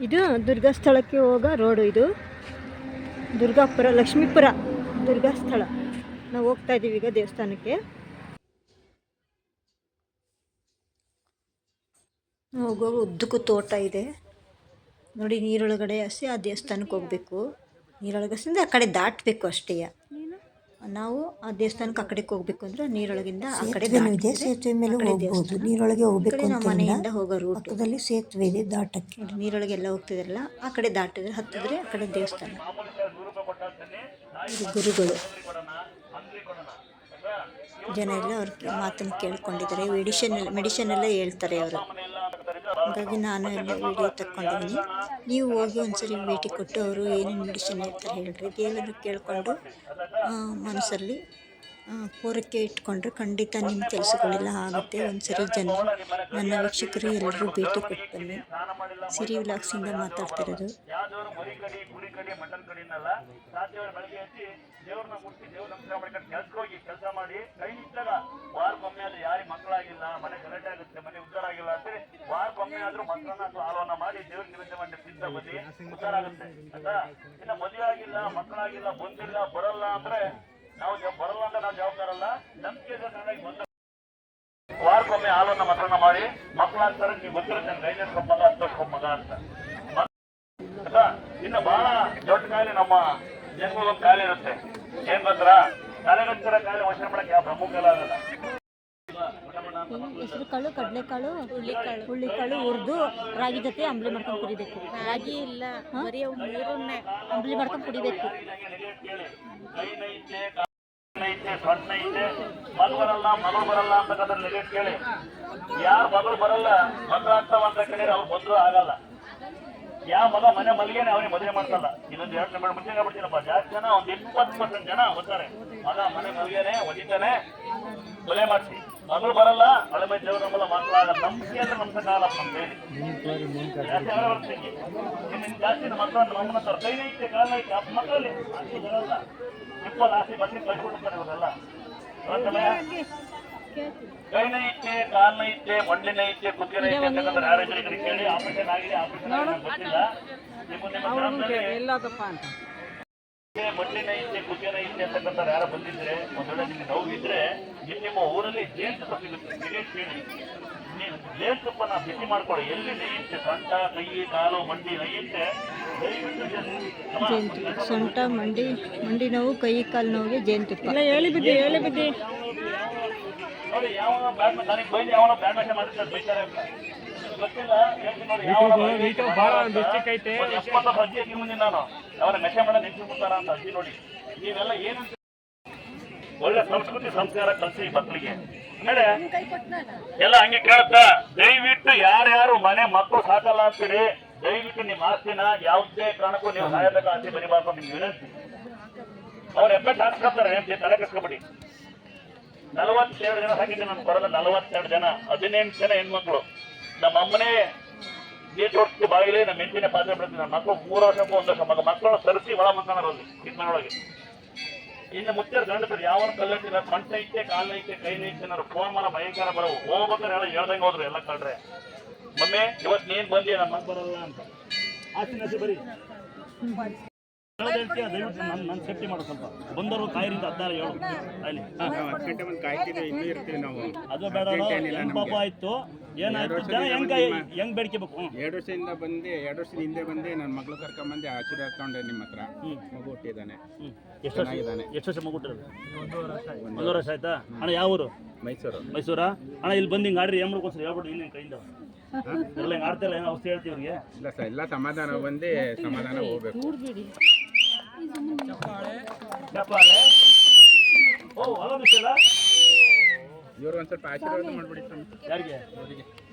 ಇದು ದುರ್ಗಸ್ಥಳಕ್ಕೆ ಹೋಗೋ ರೋಡು. ಇದು ದುರ್ಗಾಪುರ, ಲಕ್ಷ್ಮೀಪುರ ದುರ್ಗಸ್ಥಳ. ನಾವು ಹೋಗ್ತಾ ಇದ್ದೀವಿ ಈಗ ದೇವಸ್ಥಾನಕ್ಕೆ. ಹೋಗುವಾಗ ಉದ್ದಕ್ಕೂ ತೋಟ ಇದೆ ನೋಡಿ. ನೀರೊಳಗಡೆ ಹಸಿ ಆ ದೇವಸ್ಥಾನಕ್ಕೆ ಹೋಗಬೇಕು. ನೀರೊಳಗೆ ಹಸಿ ಅಂದರೆ ಆ ಕಡೆ ದಾಟಬೇಕು ಅಷ್ಟೇ. ನಾವು ಆ ದೇವಸ್ಥಾನಕ್ಕೆ ಆ ಕಡೆಗೆ ಹೋಗ್ಬೇಕು ಅಂದ್ರೆ ನೀರೊಳಗಿಂದ ಆ ಕಡೆ ಇದೆ. ಸೇತುವೆ ಮೇಲೆ ಹೋಗ್ಬೋದು. ನೀರೊಳಗೆ ಹೋಗ್ಬೇಕು ನಮ್ಮ ಮನೆಯಿಂದ ಹೋಗೋ ರೂಟ್. ಪಕ್ಕದಲ್ಲಿ ಸೇತುವೆ ಇದೆ ದಾಟಕ್ಕೆ. ನೀರೊಳಗೆ ಎಲ್ಲ ಹೋಗ್ತಿದ್ರಲ್ಲ ಆ ಕಡೆ ದಾಟಿದ್ರೆ ಹತ್ತಿದ್ರೆ ಆ ಕಡೆ ದೇವಸ್ಥಾನ. ಗುರುಗಳು ಜನ ಎಲ್ಲ ಅವ್ರ ಮಾತನ್ನು ಕೇಳ್ಕೊಂಡಿದ್ದಾರೆ. ಮೆಡಿಷನ್ ಎಲ್ಲ ಹೇಳ್ತಾರೆ ಅವರು. ಹಾಗಾಗಿ ನಾನು ಎಲ್ಲ ವಿಡಿಯೋ ತಕ್ಕೊಂಡಿದ್ದೀನಿ. ನೀವು ಹೋಗಿ ಒಂದ್ಸರಿ ಭೇಟಿ ಕೊಟ್ಟು ಅವರು ಏನೇನು ಮೆಡಿಷನ್ ಹೇಳ್ತಾರೆ ಹೇಳ್ರಿ. ದೇವರನ್ನು ಕೇಳಿಕೊಂಡು ಮನಸ್ಸಲ್ಲಿ ಪೂರೈಕೆ ಇಟ್ಕೊಂಡ್ರೆ ಖಂಡಿತ ನಿಮ್ಮ ಕೆಲಸಗಳೆಲ್ಲ ಆಗುತ್ತೆ. ಒಂದ್ಸರಿ ಜನರು, ನನ್ನ ವೀಕ್ಷಕರು ಎಲ್ಲರೂ ಭೇಟಿ ಕೊಟ್ಟು ಬನ್ನಿ. ಸಿರಿ ವ್ಲಾಗ್ಸಿಂದ ಮಾತಾಡ್ತಿರೋದು. ದೇವ್ರನ್ನ ಮುಟ್ಟಿ ದೇವ್ರ ನಮಸ್ಕಾರ ಮಾಡ್ಕೊಂಡು ಕೆಲ್ಸಕ್ಕೆ ಹೋಗಿ ಕೆಲಸ ಮಾಡಿ ಕೈ ಇಟ್ಟಾಗ ವಾರಕ್ಕೊಮ್ಮೆ ಆದ್ರೂ ಯಾರಿಗೆ ಮಕ್ಕಳಾಗಿಲ್ಲ, ಮನೆ ಗಲಾಟೆ ಆಗುತ್ತೆ, ಮನೆ ಉದ್ಧಾರ ಆಗಿಲ್ಲ ಅಂದ್ರೆ ವಾರಕ್ಕೊಮ್ಮೆ ಆದ್ರೂ ಮಕ್ಕಳನ್ನ ಅಥವಾ ಆಲೋನ ಮಾಡಿ ದೇವ್ರ ನಿವೇದನೆ ಮಾಡಿ ಸಿದ್ಧ ಬನ್ನಿ, ಉದ್ಧಾರ ಆಗುತ್ತೆ ಆಯ್ತಾ. ಇನ್ನು ಮದುವೆ ಆಗಿಲ್ಲ, ಮಕ್ಕಳಾಗಿಲ್ಲ, ಬಂದಿಲ್ಲ, ಬರಲ್ಲ ಅಂದ್ರೆ ನಾವು ಬರಲ್ಲ ಅಂದ್ರೆ ನಾವು ಜವಾಬ್ದಾರಲ್ಲ. ನಂಬಿಕೆ ಬಂದ ವಾರಕ್ಕೊಮ್ಮೆ ಹಾಲನ್ನ ಮಕ್ಕಳನ್ನ ಮಾಡಿ ಮಕ್ಕಳಾಗ್ತಾರೆ. ನೀವು ಗೊತ್ತಿರುತ್ತೆ ಗೈನೆಸ್ ಮಗ ಅಂತ ಮಗ ಅಂತ. ಇನ್ನು ಬಹಳ ದೊಡ್ಡ ಕಾಯಿಲೆ ನಮ್ಮ ಜನ್ಮದ ಕಾಯಿಲೆ ಇರುತ್ತೆ. ಏನ್ ಗೊತ್ತರ, ತಲೆಗಚ್ಚಿರೋ ಕಾಯಿಲೆ ವಚನ ಮಾಡಕ್ಕೆ ಯಾವ ಬ್ರಹ್ಮಕಾಲ ಆಗಲ್ಲ. ಹೆಸರು ಕಾಳು, ಕಡಲೆಕಾಳು, ಹುಳ್ಳಿಕಾಳು ಹುರಿದು ರಾಗಿ ಜೊತೆ ಅಂಬ್ಲಿ ಮಾಡ್ಕೊಂಡು ಕುಡಿಬೇಕು. ರಾಗಿ ಇಲ್ಲ, ಬರೀ ನೀರನ್ನೇ ಅಂಬ್ಲಿ ಮಾಡ್ಕೊಂಡು ಕುಡಿಬೇಕು. ಸೊಣ್ಣ ಐತೆ, ಮಗಳು ಬರಲ್ಲ, ಮಗಳು ಬರಲ್ಲ ಅಂತಕ್ಕಂಥ ನೆಗೆಟ್ ಕೇಳಿ. ಯಾರು ಮಗಳು ಬರಲ್ಲ, ಮಗಳು ಆಗ್ತಾವಂತ ಕೇಳಿದ್ರೆ ಅವ್ರು ಬಂದ್ರು ಆಗಲ್ಲ. ಯಾವ ಮಗ ಮನೆ ಮಲ್ಗೇನೆ ಅವನಿಗೆ ಮದುವೆ ಮಾಡ್ತಲ್ಲ. ಇನ್ನೊಂದು 2 ನಿಮಿಷ ಮುಂಚೆ ಆಗ್ಬಿಡ್ತೀನಪ್ಪ. ಜಾಸ್ತಿ ಜನ ಒಂದು 20% ಜನ ಓದ್ತಾರೆ. ಮಗ ಮನೆ ಮಲ್ಗೇನೆ ಒದಿತಾನೆ, ಮದುವೆ ಮಾಡಿಸಿ. ಮಗಳು ಬರಲ್ಲ, ಹಳೆ ಮೈ ದೇವ್ರ ನಮ್ಮಲ್ಲ ಮಕ್ಕಳಾಗಲ್ಲ. ನಂಬಿಕೆ ಅಂದ್ರೆ ನಮ್ಸಕ್ಕಾಗಲ್ಲ. ನಮ್ಮ ಬೇರೆ ಜಾಸ್ತಿ ಮಕ್ಕಳನ್ನ ನಮ್ಮನ್ನ ತರ ಕೈ ಐತೆ, ಕಾಲ ಐತೆ, ಮಕ್ಕಳಲ್ಲಿ ಬರಲ್ಲ. ಆಸೆ ಬಸ್ಸಿ ಕಳ್ಕೊಡ್ತಾರೆ ಇವರೆಲ್ಲ. ಕೈನ ಐತೆ, ಕಾಲ್ನ ಐತೆ, ಮಂಡಿನ ಐತೆ, ಕುತ್ತಿನ ಐತೆ ಅಂತಕ್ಕಂಥ ಯಾರಿಗೆ ಕೇಳಿ ಆಪರೇಷನ್ ಆಗಿದೆ, ಆಪರೇಷನ್ ಗೊತ್ತಿಲ್ಲ. ಮಂಡಿನ ಐತೆ, ಕುತ್ತಿನ ಐತೆ ಅಂತಕ್ಕಂಥ ಯಾರು ಬಂದಿದ್ರೆ, ಒಂದ್ ವೇಳೆ ನಿಮ್ಗೆ ನೋವಿದ್ರೆ ನಿಮ್ಮ ಊರಲ್ಲಿ ಜೇನುತುಪ್ಪ ಸಿಗುತ್ತೆ. ಕೇಳಿ ನೀವು ಜೇನುತುಪ್ಪನ ಬಿಸಿ ಮಾಡ್ಕೊಳ್ಳಿ. ಎಲ್ಲಿ ನೈಯುತ್ತೆ, ಸೊಂಟ, ಕೈ, ಕಾಲು, ಮಂಡಿ ನೈಯುತ್ತೆ, ಸೊಂಟ, ಮಂಡಿ ನೋವು, ಕೈ ಕಾಲು ನೋವಿಗೆ ಜೇನುತುಪ್ಪ ಹೇಳಿ ಬಿದ್ದಿ ನೋಡಿ. ಯಾವನೋ ಬ್ಯಾಡ್ ನನಗೆ ಬೈದು ಯಾವನೋ ಬ್ಯಾಡ್ ಭಾಷೆ ಮಾಡ್ತಾರೆ, ಬೈತಾರೆ ಗೊತ್ತಿಲ್ಲ. ನೋಡಿ ಅಜ್ಜಿ ಅಕ್ಕಿ ಮುಂದೆ ನಾನು ಅವರ ಮೆಸೆ ಮಾಡ ನಿಂತುಬಿಡ್ತಾರ ಅಂತ ಅಜ್ಜಿ. ನೋಡಿ ನೀವೆಲ್ಲ ಏನಂತ ಒಳ್ಳೆ ಸಂಸ್ಕೃತಿ ಸಂಸ್ಕಾರ ಕಲಿಸಿ ಮಕ್ಕಳಿಗೆ. ಆಮೇಲೆ ಎಲ್ಲ ಹಂಗೆ ಕೇಳುತ್ತ, ದಯವಿಟ್ಟು ಯಾರ್ಯಾರು ಮನೆ ಮಕ್ಕಳು ಸಾಕಲ್ಲ ಅಂತೀರಿ, ದಯವಿಟ್ಟು ನಿಮ್ಮ ಆಸ್ತಿನ ಯಾವುದೇ ಕಾರಣಕ್ಕೂ ನೀವು ಸಾಯಬೇಕು ಆಸ್ತಿ ಬರಿಬಾರ್ದು ನಿಮ್ಗೆ ವಿನಂತಿ. ಅವ್ರು ಎಬ್ಬೆಟ್ಟು ಹಾಕ್ಸ್ಕೊತಾರೆ, ತಲೆ ಕಸ್ಕೊಬಿಡಿ. 42 ಜನ ಸಾಕಿದ್ದೆ ನಾನು ಬರೋಲ್ಲ. 42 ಜನ, 18 ಜನ ಹೆಣ್ಮಕ್ಳು. ನಮ್ಮ ಅಮ್ಮನೇ ಗೇಟ್ ಹೊಡ್ತಿ ಬಾಗಿಲೇ ನಮ್ಮ ಹೆಂಡತಿನೇ ಪಾತ್ರೆ ಬಿಡ್ತೀನಿ. ನನ್ನ ಮಕ್ಕಳು 3 ವರ್ಷಕ್ಕೂ 1 ವರ್ಷ ಮಕ್ಕಳನ್ನ ಸರಿಸಿ ಒಳ ಮಕ್ಕಳಲ್ಲಿ ಕಿತ್ಮನೊಳಗೆ. ಇನ್ನು ಮುಚ್ಚ ಗಂಡಸರು ಯಾವ ಕಲ್ಲಟ್ಟಿಲ್ಲ, ಸೊಂಟ ಐತೆ, ಕಾಲ ಐತೆ, ಕೈ ಐತೆ ಅನ್ನೋರು ಫೋನ್ ಮಾಡೋ ಭಯಂಕರ ಬರೋವು. ಹೋಗ್ಬೇಕಾರೆ ಎಲ್ಲ ಹೇಳ್ದಂಗೆ ಹೋದ್ರು ಎಲ್ಲ ಕಳ್ರೆ. ಮಮ್ಮಿ ಇವತ್ತು ನೀನ್ ಬಂದಿ, ನಮ್ಮ ಮಕ್ಕ ಬರಲ್ಲ ಅಂತ. ಆಸ್ತಿ ನಸಿ ಬರೀ ದಯವಿಟ್ಟು ನನ್ನ ಸೇಫ್ಟಿ ಮಾಡೋ ಸ್ವಲ್ಪ. ಬಂದರು ಕಾಯಿರಿಂದ 16 ಹೇಳು ಅಲ್ಲಿ ಅದು ಬೇಡ. ಪಾಪ ಆಯ್ತು, ಏನಾಯ್ತು, ಜನ ಹೆಂಗ್ ಬೇಡ್ಕೋಬೇಕು. 2 ವರ್ಷದಿಂದ ಬಂದು 2 ವರ್ಷದ ಹಿಂದೆ ಬಂದು ನನ್ನ ಮಗಳು ಕರ್ಕೊಂಬಂದು ಆಶೀರ್ವಾದ ತಗೊಂಡೆ ನಿಮ್ಮ ಹತ್ರ. ಮಗು ಹುಟ್ಟಿದ್ದಾನೆ. ಎಷ್ಟು ವರ್ಷ ಮಗು ಹುಟ್ಟಿರೋದು? 1 ವರ್ಷ ಆಯ್ತಾ ಅಣ್ಣ? ಯಾವ ಊರು? ಮೈಸೂರಾ ಅಣ್ಣ? ಇಲ್ಲಿ ಬಂದು ಹಿಂಗೆ ಆಡ್ರಿ, ಏನ್ ಮಾಡ್ಕೋಸ್ಕರ ಹೇಳ್ಬಿಟ್ಟು ಇನ್ನೇನು ಕೈಯಿಂದ ಎಲ್ಲ ಹಿಂಗೆ ಆಡ್ತಾಯಿಲ್ಲ, ಏನೋ ಔಷಧಿ ಹೇಳ್ತೀವಿ ಅವ್ರಿಗೆ. ಇಲ್ಲ ಸರ್, ಎಲ್ಲ ಸಮಾಧಾನ ಬಂದು ಸಮಾಧಾನ ಹೋಗ್ಬೇಕು. ಇವ್ರು ಒಂದು ಸ್ವಲ್ಪ ಆಶೀರ್ವಾದ ಮಾಡ್ಬಿಡಿ. ಯಾರಿಗೆ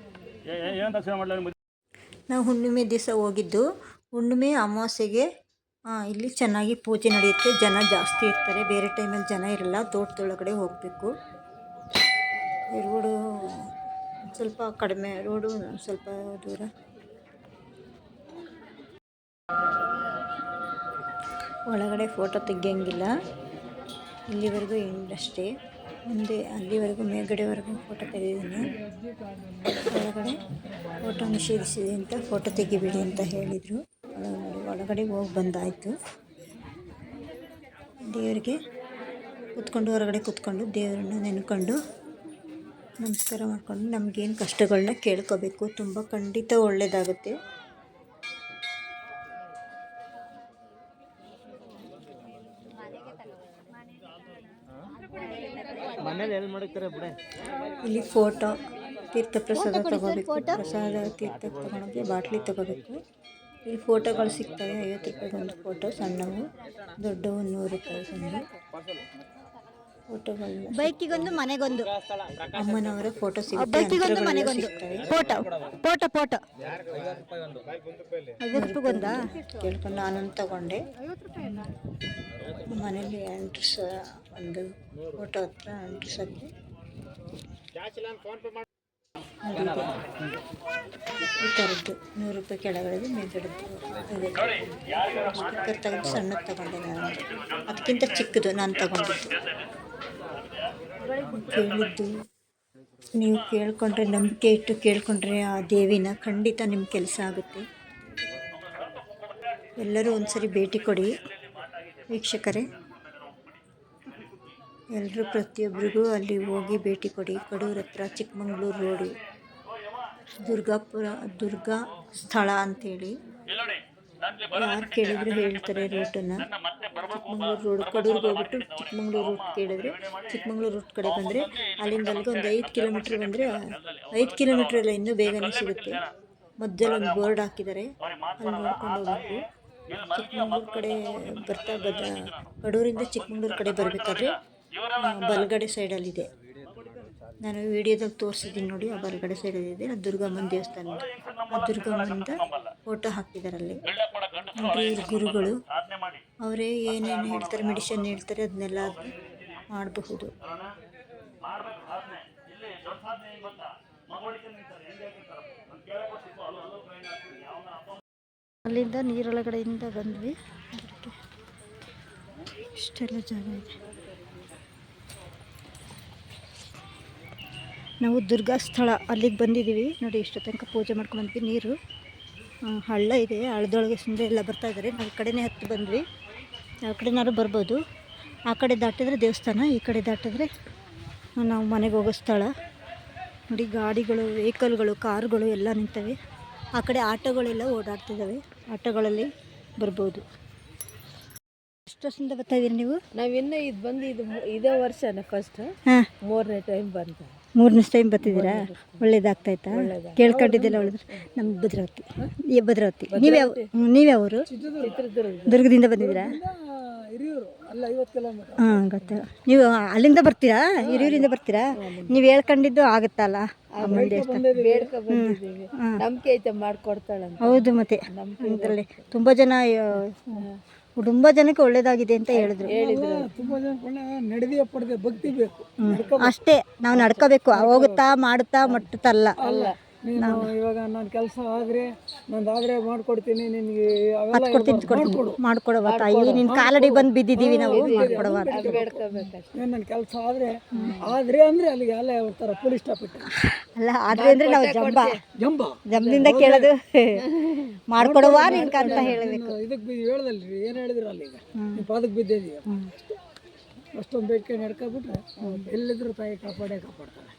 ಏನಂತ ಸೇವೆ ಮಾಡಲ? ನಾವು ಹುಣ್ಣಿಮೆ ದಿವಸ ಹೋಗಿದ್ದು. ಹುಣ್ಣಿಮೆ ಅಮಾವಾಸ್ಯೆಗೆ ಇಲ್ಲಿ ಚೆನ್ನಾಗಿ ಪೂಜೆ ನಡೆಯುತ್ತೆ. ಜನ ಜಾಸ್ತಿ ಇರ್ತಾರೆ, ಬೇರೆ ಟೈಮಲ್ಲಿ ಜನ ಇರಲ್ಲ. ತೋಟದೊಳಗಡೆ ಹೋಗಬೇಕು. ರೋಡು ಸ್ವಲ್ಪ ಕಡಿಮೆ, ರೋಡು ಸ್ವಲ್ಪ ದೂರ. ಒಳಗಡೆ ಫೋಟೋ ತೆಗಿಯಂಗಿಲ್ಲ, ಇಲ್ಲಿವರೆಗೂ ಎಂಡ್ ಅಷ್ಟೇ. ಮುಂದೆ ಅಲ್ಲಿವರೆಗೂ ಮೇಲ್ಗಡೆವರೆಗೂ ಫೋಟೋ ತೆಗೆದಿದ್ದೀನಿ. ಒಳಗಡೆ ಫೋಟೋ ನಿಷೇಧಿಸಿದೆ ಅಂತ ಫೋಟೋ ತೆಗಿಬೇಡಿ ಅಂತ ಹೇಳಿದರು. ಒಳಗಡೆ ಹೋಗಿ ಬಂದಾಯಿತು. ದೇವರಿಗೆ ಕೂತ್ಕೊಂಡು ಹೊರಗಡೆ ಕೂತ್ಕೊಂಡು ದೇವರನ್ನ ನೆನ್ಕೊಂಡು ನಮಸ್ಕಾರ ಮಾಡಿಕೊಂಡು ನಮಗೇನು ಕಷ್ಟಗಳನ್ನ ಕೇಳ್ಕೋಬೇಕು. ತುಂಬ ಖಂಡಿತ ಒಳ್ಳೆಯದಾಗುತ್ತೆ. ಇಲ್ಲಿ ಫೋಟೋ ತೀರ್ಥ ಪ್ರಸಾದ ತಗೋಬೇಕು. ಪ್ರಸಾದ ತೀರ್ಥ ತಗೊಳಕ್ಕೆ ಬಾಟ್ಲಿ ತಗೋಬೇಕು. ಇಲ್ಲಿ ಫೋಟೋಗಳು ಸಿಗ್ತವೆ. 50 ರೂಪಾಯಿಗೆ ಒಂದು ಫೋಟೋ, ಸಣ್ಣವು, ದೊಡ್ಡವು 100 ರೂಪಾಯಿ ಒಂದು ಫೋಟೋಗಳನ್ನ. ಬೈಕಿಗೊಂದು ಮನೆಗೊಂದು ಅಮ್ಮನವರ ಫೋಟೋ ಸಿಗುತ್ತೆ. ಬೈಕಿಗೊಂದು ಮನೆಗೊಂದು ಫೋಟೋ ಫೋಟೋ ಫೋಟೋ 50 ರೂಪಾಯಿಗೊಂದಾ ಕೇಳ್ಕೊಂಡು ನಾನು ತಗೊಂಡೆ. ಮನೇಲಿ ಅಂಟಿಸ ಒಂದು ಫೋಟೋ ಹತ್ರ ಅಂಟಿಸೋಕ್ಕೆ ಈ ಥರದ್ದು 100 ರೂಪಾಯಿ ಕೆಳಗಡೆ ಮೇಲ್ಗಡೆದು ಸ್ಟಿಕ್ಕರ್ ತೆಗೆದು ಸಣ್ಣದು ತಗೊಂಡೆ ನಾನು. ಅದಕ್ಕಿಂತ ಚಿಕ್ಕದು ನಾನು ತಗೊಂಡಿದ್ದು. ಕೇಳಿದ್ದು ನೀವು ಕೇಳ್ಕೊಂಡ್ರೆ, ನಂಬಿಕೆ ಇಟ್ಟು ಕೇಳ್ಕೊಂಡ್ರೆ ಆ ದೇವಿನ ಖಂಡಿತ ನಿಮ್ಮ ಕೆಲಸ ಆಗುತ್ತೆ. ಎಲ್ಲರೂ ಒಂದ್ಸರಿ ಭೇಟಿ ಕೊಡಿ ವೀಕ್ಷಕರೇ. ಎಲ್ಲರೂ ಪ್ರತಿಯೊಬ್ಬರಿಗೂ ಅಲ್ಲಿ ಹೋಗಿ ಭೇಟಿ ಕೊಡಿ. ಕಡೂರು ಹತ್ರ ಚಿಕ್ಕಮಂಗ್ಳೂರು ರೋಡು, ದುರ್ಗಾ ಸ್ಥಳ ಅಂಥೇಳಿ ಯಾರು ಕೇಳಿದ್ರು ಹೇಳ್ತಾರೆ ರೂಟನ್ನು. ಚಿಕ್ಕಮಂಗ್ಳೂರು ರೋಡ್ ಕಡೂರಿಗೆ ಹೋಗ್ಬಿಟ್ಟು ಚಿಕ್ಕಮಂಗ್ಳೂರು ರೂಟ್ ಕೇಳಿದ್ರೆ ಚಿಕ್ಕಮಂಗ್ಳೂರು ರೂಟ್ ಕಡೆ ಬಂದರೆ ಅಲ್ಲಿಂದ ಅಲ್ಲಿಗೆ ಒಂದು 5 ಕಿಲೋಮೀಟ್ರ್ ಬಂದರೆ 5 ಕಿಲೋಮೀಟ್ರ್ ಎಲ್ಲ ಇನ್ನೂ ಬೇಗನೆ ಸಿಗುತ್ತೆ. ಮಧ್ಯದಲ್ಲಿ ಒಂದು ಬೋರ್ಡ್ ಹಾಕಿದ್ದಾರೆ, ಅಲ್ಲಿ ನೋಡ್ಕೊಂಡು ಹೋಗ್ಬೇಕು. ಚಿಕ್ಕಮಂಗ್ಳೂರು ಕಡೆ ಕಡೂರಿಂದ ಚಿಕ್ಕಮಂಗ್ಳೂರು ಕಡೆ ಬರಬೇಕಾದ್ರೆ ಬಲಗಡೆ ಸೈಡಲ್ಲಿದೆ. ನಾನು ವಿಡಿಯೋದಾಗ ತೋರಿಸಿದ್ದೀನಿ ನೋಡಿ, ಆ ಬಲಗಡೆ ಸೈಡಲ್ಲಿದೆ ದುರ್ಗಮ್ಮನ ದೇವಸ್ಥಾನ. ಆ ದುರ್ಗಮ್ಮನಿಂದ ಫೋಟೋ ಹಾಕಿದಾರಲ್ಲಿ ನೋಡ್ರಿ. ಇವ್ರ ಗುರುಗಳು ಅವರೇ ಏನೇನು ಹೇಳ್ತಾರೆ, ಮೆಡಿಷನ್ ಹೇಳ್ತಾರೆ, ಅದನ್ನೆಲ್ಲ ಮಾಡಬಹುದು. ಅಲ್ಲಿಂದ ನೀರೊಳಗಡೆಯಿಂದ ಬಂದ್ವಿ. ಇಷ್ಟೆಲ್ಲ ಜಾಗ ಇದೆ. ನಾವು ದುರ್ಗಾ ಸ್ಥಳ ಅಲ್ಲಿಗೆ ಬಂದಿದ್ದೀವಿ ನೋಡಿ. ಇಷ್ಟು ತನಕ ಪೂಜೆ ಮಾಡ್ಕೊಂಡು ಬಂದ್ವಿ. ನೀರು ಹಳ್ಳ ಇದೆ, ಹಳ್ಳದೊಳಗೆ ಸುಂದರ ಎಲ್ಲ ಬರ್ತಾಯಿದ್ದಾರೆ. ನಾವು ಈ ಕಡೆನೇ ಹತ್ತಿ ಬಂದ್ವಿ. ಆ ಕಡೆನಾದ್ರು ಬರ್ಬೋದು. ಆ ಕಡೆ ದಾಟಿದ್ರೆ ದೇವಸ್ಥಾನ, ಈ ಕಡೆ ದಾಟಿದ್ರೆ ನಾವು ಮನೆಗೆ ಹೋಗೋ ಸ್ಥಳ ನೋಡಿ. ಗಾಡಿಗಳು, ವೆಹಿಕಲ್ಗಳು, ಕಾರುಗಳು ಎಲ್ಲ ನಿಂತವೆ. ಆ ಕಡೆ ಆಟೋಗಳೆಲ್ಲ ಓಡಾಡ್ತಿದ್ದಾವೆ. ಆಟೋಗಳಲ್ಲಿ ಬರ್ಬೋದು. ಎಷ್ಟು ವರ್ಷದಿಂದ ಬರ್ತಾ ಇದ್ದೀರಿ ನೀವು? ನಾವಿನ್ನೂ ಇದು ಬಂದು ಇದೇ ವರ್ಷನೇ ಫಸ್ಟ್. ಹಾಂ, 3ನೇ ಟೈಮ್ ಬಂತ. 3ನೇ ಟೈಮ್ ಬರ್ತಿದ್ದೀರಾ? ಒಳ್ಳೇದಾಗ್ತಾಯ್ತಾ? ಕೇಳ್ಕೊಂಡಿದ್ದೆಲ್ಲ ಒಳ್ಳೇದು. ನಮ್ಮ ಭದ್ರಾವತಿ. ನೀವ್ಯಾವರು? ದುರ್ಗದಿಂದ ಬಂದಿದ್ದೀರಾ? ಹಾಂ, ಗೊತ್ತು. ನೀವು ಅಲ್ಲಿಂದ ಬರ್ತೀರಾ? ಹಿರಿಯೂರಿಂದ ಬರ್ತೀರಾ? ನೀವು ಹೇಳ್ಕೊಂಡಿದ್ದು ಆಗುತ್ತಲ್ಲ ಅಮ್ಮನ ದೇವಸ್ಥಾನ. ನಂಬಿಕೆ ಐತೆ ಮಾಡ್ಕೊಡ್ತಾಳಂತ. ಹೌದು, ಮತ್ತೆ ಇದರಲ್ಲಿ ತುಂಬ ಜನಕ್ಕೆ ಒಳ್ಳೇದಾಗಿದೆ ಅಂತ ಹೇಳಿದ್ರು. ಅಷ್ಟೇ, ನಾವು ನಡ್ಕೋಬೇಕು. ಹೋಗುತ್ತಾ ಮಾಡುತ್ತಾ ಮಟ್ಟುತ್ತಲ್ಲ. ನಾವು ಇವಾಗ ನನ್ನ ಕೆಲಸ ಆದರೆ ನಂದಾದರೆ ಮಾಡ್ಕೊಡ್ತೀನಿ, ನಿನಗೆ ಮಾಡ್ಕೊಡುವ ತಾಯಿ. ನಿನ್ನ ಕಾಲಡಿ ಬಂದು ಬಿದ್ದಿದ್ದೀವಿ ನಾವು, ಮಾಡ್ಕೊಡುವ. ನನ್ನ ಕೆಲಸ ಆದರೆ ಅಂದರೆ ಅಲ್ಲಿಗೆ ಅಲ್ಲೇ ಬರ್ತಾರೆ ಪೊಲೀಸ್ ಸ್ಟಾಪ್ ಇಟ್ಟು. ಅಲ್ಲ, ಆದರೆ ಅಂದರೆ ನಾವು ಜಂಬದಿಂದ ಕೇಳೋದು ಮಾಡ್ಕೊಡುವ ನಿನ್ಕ ಅಂತ ಹೇಳಬೇಕು. ಇದಕ್ಕೆ ಹೇಳ್ದಲ್ರಿ, ಏನು ಹೇಳಿದ್ರು ಅಲ್ಲಿಗ ನೀವು ಪಾದಕ್ಕೆ ಬಿದ್ದಿದ್ದೀವಿ. ಅಷ್ಟೊಂದು ಬೇಡಿಕೆ ನಡ್ಕೊಬಿಟ್ರೆ ಎಲ್ಲಿದ್ರು ತಾಯಿ ಕಾಪಾಡ್ತಾಳೆ.